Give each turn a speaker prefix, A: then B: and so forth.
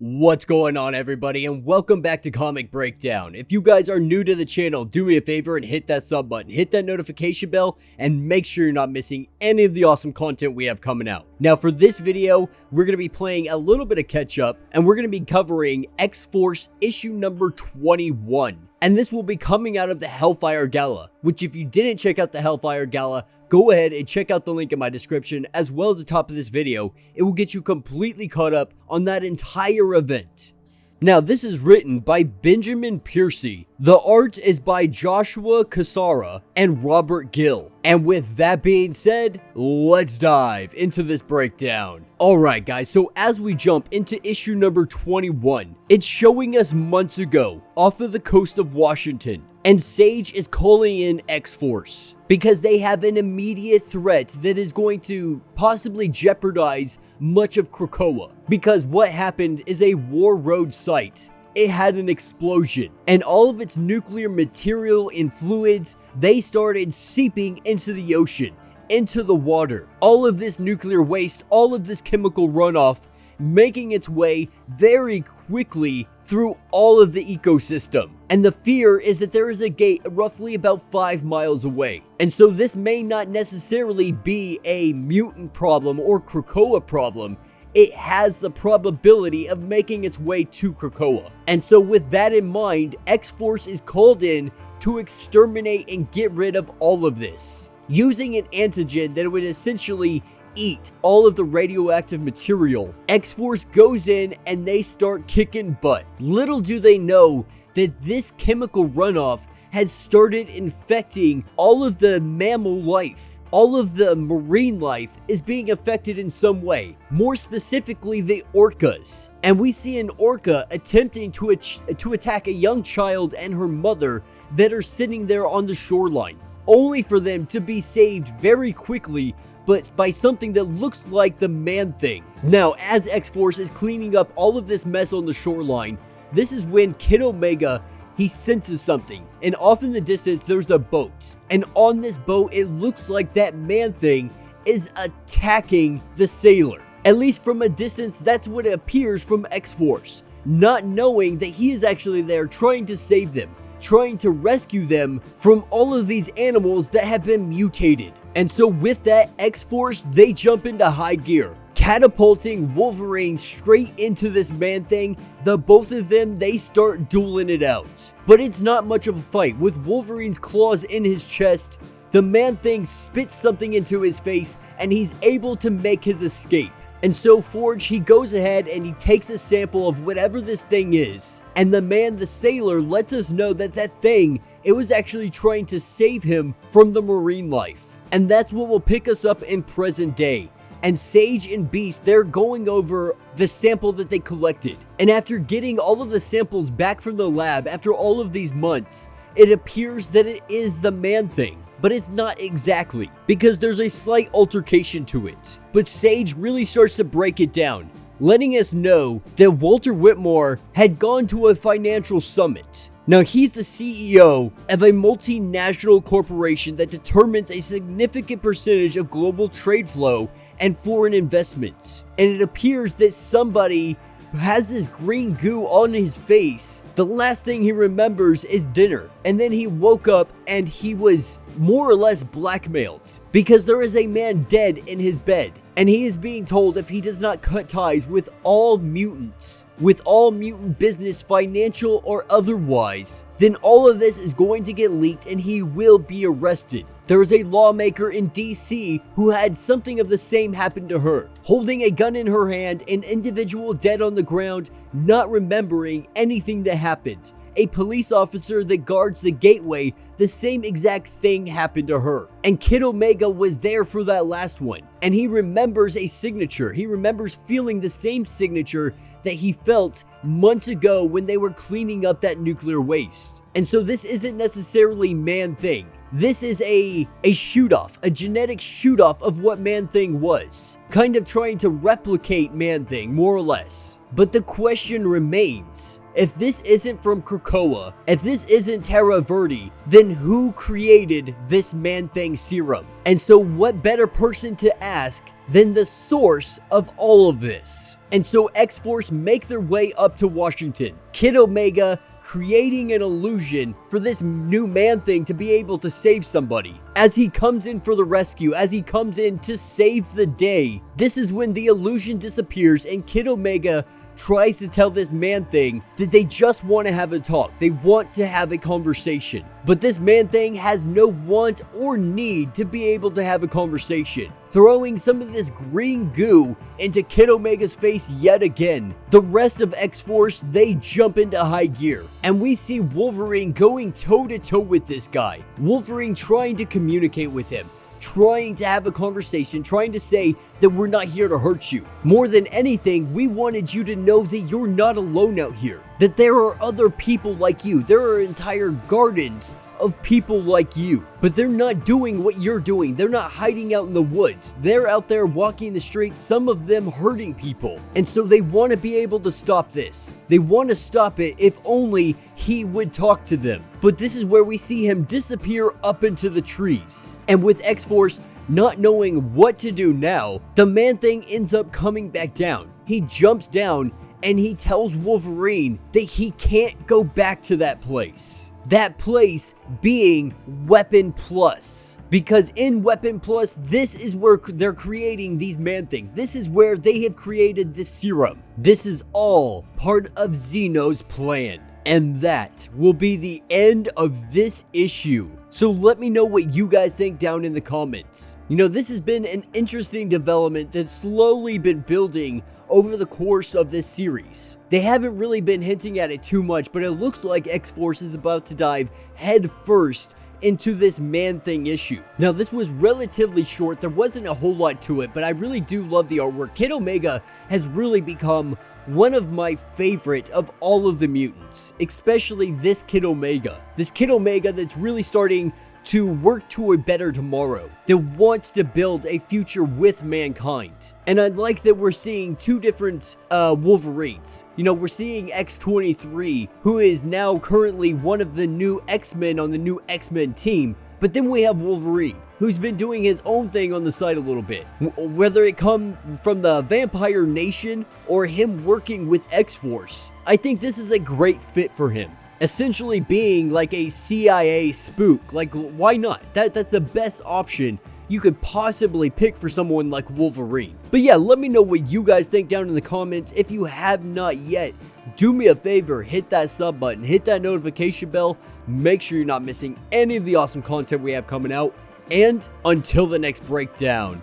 A: What's going on, everybody, and welcome back to Comic Breakdown. If you guys are new to the channel, do me a favor and hit that sub button, hit that notification bell, and make sure you're not missing any of the awesome content we have coming out. Now, for this video, we're going to be playing a little bit of catch up, and we're going to be covering X-Force issue number 21. And this will be coming out of the Hellfire Gala, which if you didn't check out the Hellfire Gala, go ahead and check out the link in my description as well as the top of this video. It will get you completely caught up on that entire event. Now, this is written by Benjamin Piercy. The art is by Joshua Cassara and Robert Gill. And with that being said, let's dive into this breakdown. Alright guys, so as we jump into issue number 21, it's showing us months ago off of the coast of Washington. And Sage is calling in X-Force because they have an immediate threat that is going to possibly jeopardize much of Krakoa. Because what happened is a war road site. It had an explosion, and all of its nuclear material and fluids, they started seeping into the ocean, into the water. All of this nuclear waste, all of this chemical runoff, making its way very quickly through all of the ecosystem. And the fear is that there is a gate roughly about 5 miles away. And so this may not necessarily be a mutant problem or Krakoa problem. It has the probability of making its way to Krakoa. And so with that in mind, X-Force is called in to exterminate and get rid of all of this, using an antigen that would essentially eat all of the radioactive material. X-Force goes in and they start kicking butt. Little do they know that this chemical runoff has started infecting all of the mammal life. All of the marine life is being affected in some way, more specifically the orcas. And we see an orca attempting to attack a young child and her mother that are sitting there on the shoreline, only for them to be saved very quickly, but by something that looks like the Man-Thing. Now, as X-Force is cleaning up all of this mess on the shoreline, this is when Kid Omega, he senses something, and off in the distance there's a boat, and on this boat it looks like that Man-Thing is attacking the sailor. At least from a distance, that's what it appears from X-Force, not knowing that he is actually there trying to save them, trying to rescue them from all of these animals that have been mutated. And so with that, X-Force, they jump into high gear, catapulting Wolverine straight into this Man-Thing. The both of them, they start dueling it out. But it's not much of a fight. With Wolverine's claws in his chest, the Man-Thing spits something into his face and he's able to make his escape. And so Forge, he goes ahead and he takes a sample of whatever this thing is. And the sailor, lets us know that that thing, it was actually trying to save him from the marine life. And that's what will pick us up in present day. And Sage and Beast, they're going over the sample that they collected. And after getting all of the samples back from the lab after all of these months, it appears that it is the Man-Thing. But it's not exactly, because there's a slight altercation to it. But Sage really starts to break it down, letting us know that Walter Whitmore had gone to a financial summit. Now, he's the CEO of a multinational corporation that determines a significant percentage of global trade flow and foreign investments. And it appears that somebody has this green goo on his face. The last thing he remembers is dinner. And then he woke up and he was more or less blackmailed because there is a man dead in his bed. And he is being told if he does not cut ties with all mutants, with all mutant business, financial or otherwise, then all of this is going to get leaked and he will be arrested. There is a lawmaker in DC who had something of the same happen to her, holding a gun in her hand, an individual dead on the ground, not remembering anything that happened. A police officer that guards the gateway, the same exact thing happened to her. And Kid Omega was there for that last one. And he remembers a signature. He remembers feeling the same signature that he felt months ago when they were cleaning up that nuclear waste. And so this isn't necessarily Man-Thing. This is a shoot-off, a genetic shoot-off of what Man-Thing was. Kind of trying to replicate Man-Thing, more or less. But the question remains, if this isn't from Krakoa, if this isn't Terra Verde, then who created this Man-Thing serum? And so what better person to ask than the source of all of this? And so X-Force make their way up to Washington. Kid Omega creating an illusion for this new Man-Thing to be able to save somebody. As he comes in for the rescue, as he comes in to save the day, this is when the illusion disappears and Kid Omega tries to tell this Man-Thing that they just want to have a talk. They want to have a conversation. But this Man-Thing has no want or need to be able to have a conversation, throwing some of this green goo into Kid Omega's face yet again. The rest of X-Force, they jump into high gear, and we see Wolverine going toe-to-toe with this guy. Wolverine trying to communicate with him, trying to have a conversation, trying to say that we're not here to hurt you. More than anything, we wanted you to know that you're not alone out here, that there are other people like you. There are entire gardens of people like you, but they're not doing what you're doing. They're not hiding out in the woods. They're out there walking the streets, some of them hurting people. And so they want to be able to stop this. They want to stop it if only he would talk to them. But this is where we see him disappear up into the trees. And with X-Force not knowing what to do now, the Man-Thing ends up coming back down. He jumps down and he tells Wolverine that he can't go back to that place. That place being Weapon Plus. Because in Weapon Plus, this is where they're creating these Man-Things. This is where they have created this serum. This is all part of Zeno's plan. And that will be the end of this issue. So let me know what you guys think down in the comments. You know, this has been an interesting development that's slowly been building over the course of this series. They haven't really been hinting at it too much, but it looks like X-Force is about to dive head first into this Man-Thing issue. Now, this was relatively short. There wasn't a whole lot to it, but I really do love the artwork. Kid Omega has really become one of my favorite of all of the mutants, especially this Kid Omega. This Kid Omega that's really starting to work to a better tomorrow, that wants to build a future with mankind. And I like that we're seeing two different Wolverines. You know, we're seeing X-23, who is now currently one of the new X-Men on the new X-Men team. But then we have Wolverine, who's been doing his own thing on the side a little bit. Whether it come from the Vampire Nation or him working with X-Force, I think this is a great fit for him. Essentially being like a CIA spook. Like, why not? That's the best option you could possibly pick for someone like Wolverine. But yeah, let me know what you guys think down in the comments. If you have not yet, do me a favor, hit that sub button, hit that notification bell, make sure you're not missing any of the awesome content we have coming out, and until the next breakdown,